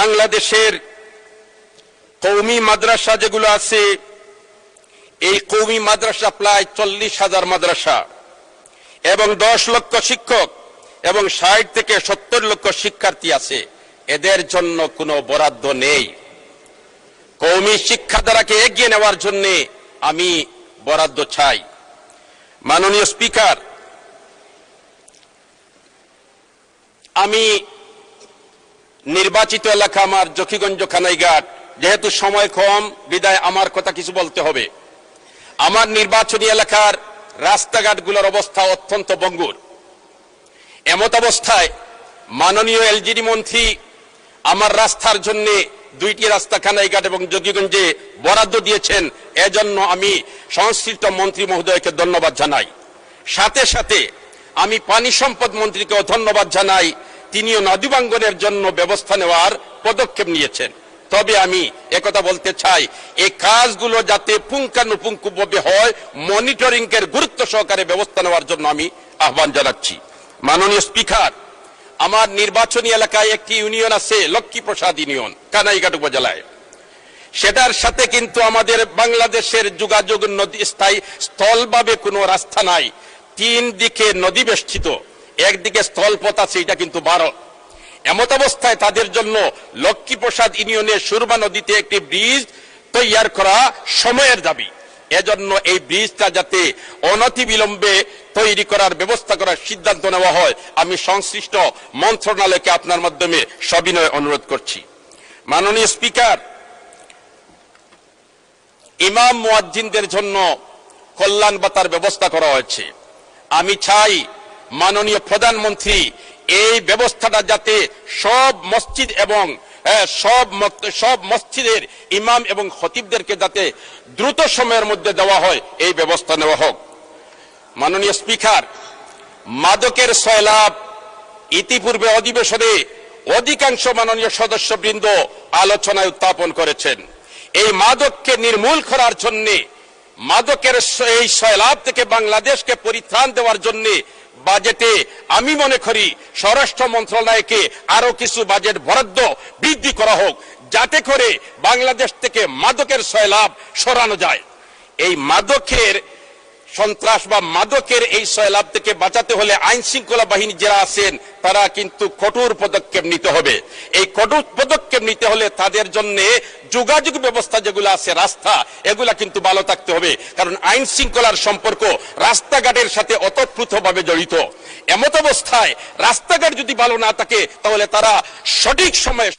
বাংলাদেশের কওমি মাদ্রাসা যেগুলো আছে, এই কওমি মাদ্রাসা প্রায় 40,000 মাদ্রাসা এবং 10 লক্ষ শিক্ষক এবং 60 থেকে 70 লক্ষ শিক্ষার্থী আছে। এদের জন্য কোনো বরাদ্দ নেই। কওমি শিক্ষাধারাকে এগিয়ে নেওয়ার জন্য আমি বরাদ্দ চাই। মাননীয় স্পিকার, আমি নির্বাচিত এলাকা আমার জকিগঞ্জ কানাইঘাট, যেহেতু সময় কম বিদায় আমার কথা কিছু বলতে হবে। আমার নির্বাচনী এলাকার রাস্তাঘাটগুলোর অবস্থা অত্যন্ত ভঙ্গুর। এমত অবস্থায় মাননীয় এলজিডি মন্ত্রী আমার রাস্তার জন্য 2টি রাস্তা কানাইঘাট এবং জকিগঞ্জে বরাদ্দ দিয়েছেন। এজন্য আমি সংশ্লিষ্ট মন্ত্রী মহোদয়কে ধন্যবাদ জানাই। সাথে সাথে আমি পানি সম্পদ মন্ত্রীকেও ধন্যবাদ জানাই, তিনিও নদীবাঙ্গনের জন্য ব্যবস্থা নেওয়ার পদক্ষেপ নিয়েছেন। তবে আমি একথা বলতে চাই, এই কাজগুলো যাতে পুঙ্খানুপুঙ্খভাবে হয়, মনিটরিং এর গুরুত্ব সহকারে ব্যবস্থা নেওয়ার জন্য আমি আহ্বান জানাচ্ছি। মাননীয় স্পিকার, আমার নির্বাচনী এলাকায় একটি ইউনিয়ন আছে, লক্ষ্মীপ্রসাদ ইউনিয়ন, কানাইঘাট উপজেলায়। সেটার সাথে কিন্তু আমাদের বাংলাদেশের যোগাযোগ নদী স্থায়ী স্থলভাবে কোনো রাস্তা নাই। 3 দিকে নদী বেষ্টিত, একদিকে স্থলপথ আছে, এটা কিন্তু ভারত। এমত অবস্থায় তাদের জন্য লক্ষ্মীপ্রসাদ ইউনিয়নের সুরমা নদীতে একটি ব্রিজ তৈরি করা সময়ের দাবি। এজন্য এই ব্রিজটা যাতে অনতিবিলম্বে তৈরি করার ব্যবস্থা করার সিদ্ধান্ত নেওয়া হয়, আমি সংশ্লিষ্ট মন্ত্রণালয়কে আপনার মাধ্যমে সবিনয় অনুরোধ করছি। মাননীয় স্পিকার, ইমাম মুয়াজ্জিনদের জন্য কল্যাণ ভাতার ব্যবস্থা করা হয়েছে। আমি চাই মাননীয় প্রধানমন্ত্রী এই ব্যবস্থাটা যাতে সব মসজিদ এবং সব মসজিদের ইমাম এবং খতিবদেরকে যাতে দ্রুত সময়ের মধ্যে দেওয়া হয়, এই ব্যবস্থা নেওয়া হোক। মাননীয় স্পিকার, মাদকের সয়লাব ইতিপূর্বে অধিবেশনে অধিকাংশ মাননীয় সদস্যবৃন্দ আলোচনায় উত্থাপন করেছেন। এই মাদককে নির্মূল করার জন্য, মাদকের এই সয়লাব থেকে বাংলাদেশকে পরিত্রাণ দেওয়ার জন্য বাজেটে আমি মনে করি স্বরাষ্ট্র মন্ত্রণালয়কে আরো কিছু বাজেট বরাদ্দ বৃদ্ধি করা হোক, যাতে করে বাংলাদেশ থেকে মাদকের সয়লাব সরানো যায়। এই মাদকের সন্ত্রাস বা মাদকের এই সয়লাব থেকে বাঁচাতে হলে আইন শৃঙ্খলা বাহিনী যারা আছেন তারা কিন্তু কঠোর পদক্ষেপ নিতে হবে। এই কঠোর পদক্ষেপ নিতে হলে তাদের জন্য যোগাযোগ ব্যবস্থা যেগুলো আছে, রাস্তা, এগুলা কিন্তু ভালো থাকতে হবে। কারণ আইন শৃঙ্খলার সম্পর্ক রাস্তাঘাটের সাথে ওতপ্রোতভাবে জড়িত। এমত অবস্থায় রাস্তাঘাট যদি ভালো না থাকে তাহলে তারা সঠিক সময়ে